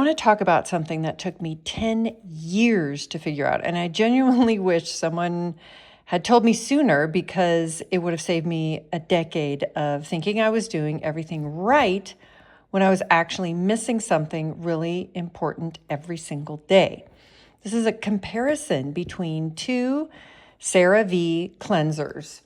want to talk about something that took me 10 years to figure out. And I genuinely wish someone had told me sooner because it would have saved me a decade of thinking I was doing everything right when I was actually missing something really important every single day. This is a comparison between two CeraVe cleansers.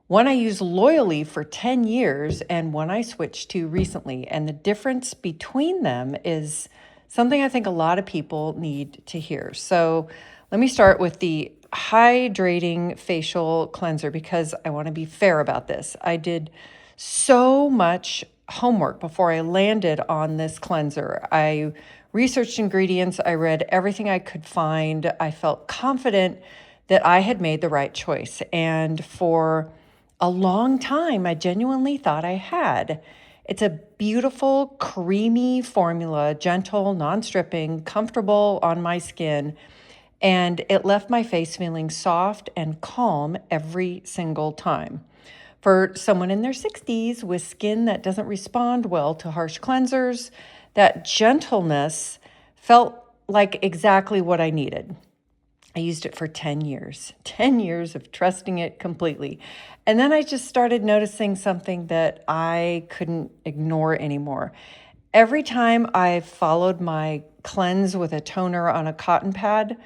One I used loyally for 10 years and one I switched to recently. And the difference between them is something I think a lot of people need to hear. So let me start with the Hydrating facial cleanser because I want to be fair about this. I did so much homework before I landed on this cleanser. I researched ingredients, I read everything I could find. I felt confident that I had made the right choice. And for a long time, I genuinely thought I had. It's a beautiful, creamy formula, gentle, non-stripping, comfortable on my skin, and it left my face feeling soft and calm every single time. For someone in their 60s with skin that doesn't respond well to harsh cleansers, that gentleness felt like exactly what I needed. I used it for 10 years, 10 years of trusting it completely. And then I just started noticing something that I couldn't ignore anymore. Every time I followed my cleanse with a toner on a cotton pad,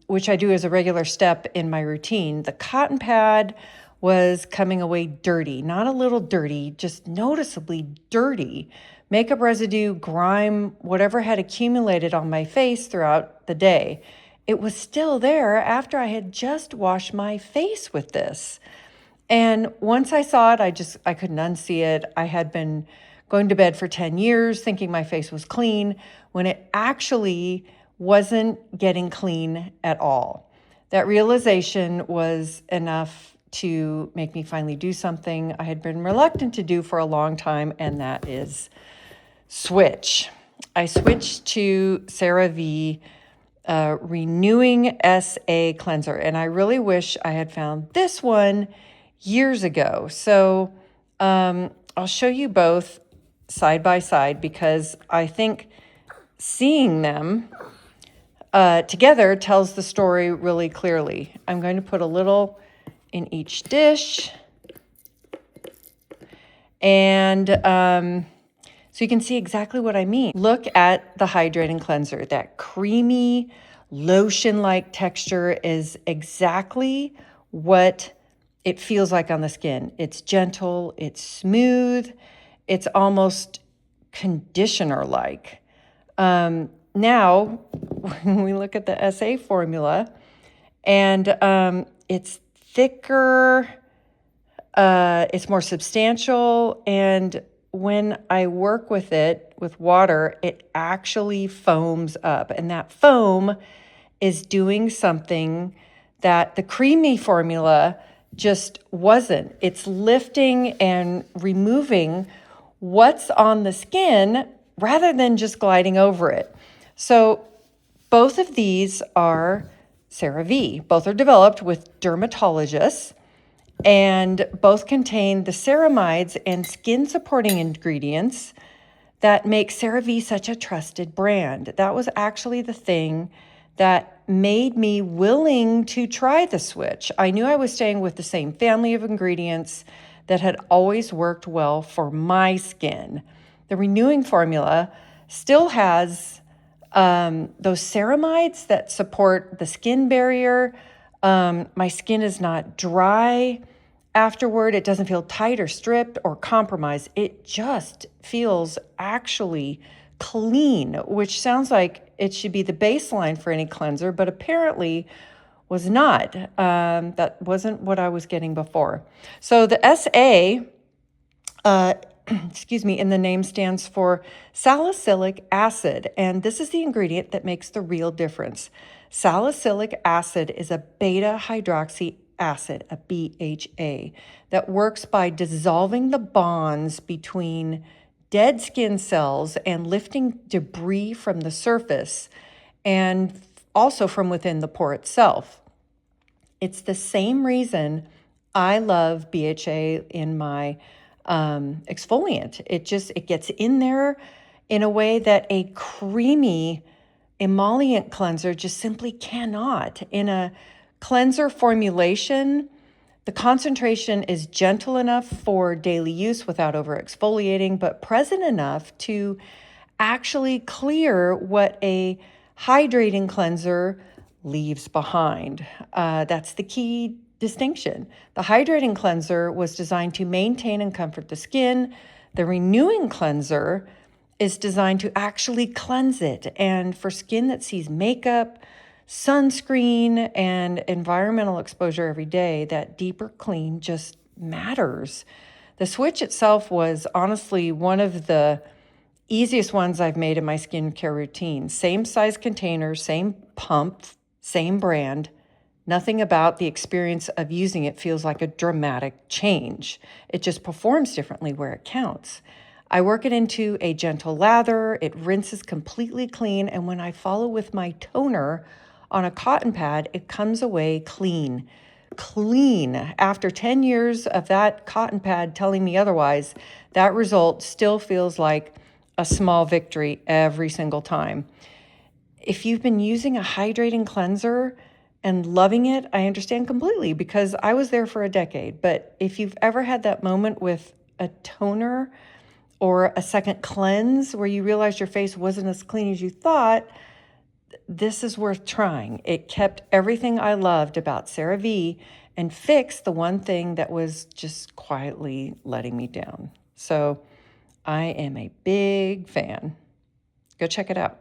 which I do as a regular step in my routine, the cotton pad was coming away dirty, not a little dirty, just noticeably dirty. Makeup residue, grime, whatever had accumulated on my face throughout the day. It was still there after I had just washed my face with this. And once I saw it, I couldn't unsee it. I had been going to bed for 10 years thinking my face was clean when it actually wasn't getting clean at all. That realization was enough to make me finally do something I had been reluctant to do for a long time, and that is switch. I switched to CeraVe Renewing SA Cleanser, and I really wish I had found this one years ago. So I'll show you both side by side because I think seeing them together tells the story really clearly. I'm going to put a little in each dish, and so you can see exactly what I mean. Look at the hydrating cleanser. That creamy, lotion-like texture is exactly what it feels like on the skin. It's gentle, it's smooth, it's almost conditioner-like. Now, when we look at the SA formula, and it's thicker, it's more substantial, and when I work with it with water, it actually foams up. And that foam is doing something that the creamy formula just wasn't. It's lifting and removing what's on the skin rather than just gliding over it. So both of these are CeraVe. Both are developed with dermatologists, and both contain the ceramides and skin-supporting ingredients that make CeraVe such a trusted brand. That was actually the thing that made me willing to try the switch. I knew I was staying with the same family of ingredients that had always worked well for my skin. The renewing formula still has those ceramides that support the skin barrier. My skin is not dry afterward. It doesn't feel tight or stripped or compromised. It just feels actually clean, which sounds like it should be the baseline for any cleanser, but apparently was not. That wasn't what I was getting before. So the SA, in the name stands for salicylic acid, and this is the ingredient that makes the real difference. Salicylic acid is a beta hydroxy acid, a BHA, that works by dissolving the bonds between dead skin cells and lifting debris from the surface and also from within the pore itself. It's the same reason I love BHA in my exfoliant. It gets in there. in a way that a creamy emollient cleanser just simply cannot. In a cleanser formulation, the concentration is gentle enough for daily use without over exfoliating, but present enough to actually clear what a hydrating cleanser leaves behind. That's the key distinction. The hydrating cleanser was designed to maintain and comfort the skin. The renewing cleanser is designed to actually cleanse it. And for skin that sees makeup, sunscreen, and environmental exposure every day, that deeper clean just matters. The switch itself was honestly one of the easiest ones I've made in my skincare routine. Same size container, same pump, same brand. Nothing about the experience of using it feels like a dramatic change. It just performs differently where it counts. I work it into a gentle lather, it rinses completely clean, and when I follow with my toner on a cotton pad, it comes away clean. Clean. After 10 years of that cotton pad telling me otherwise, that result still feels like a small victory every single time. If you've been using a hydrating cleanser and loving it, I understand completely because I was there for a decade. But if you've ever had that moment with a toner or a second cleanse where you realize your face wasn't as clean as you thought, this is worth trying. It kept everything I loved about CeraVe and fixed the one thing that was just quietly letting me down. So I am a big fan. Go check it out.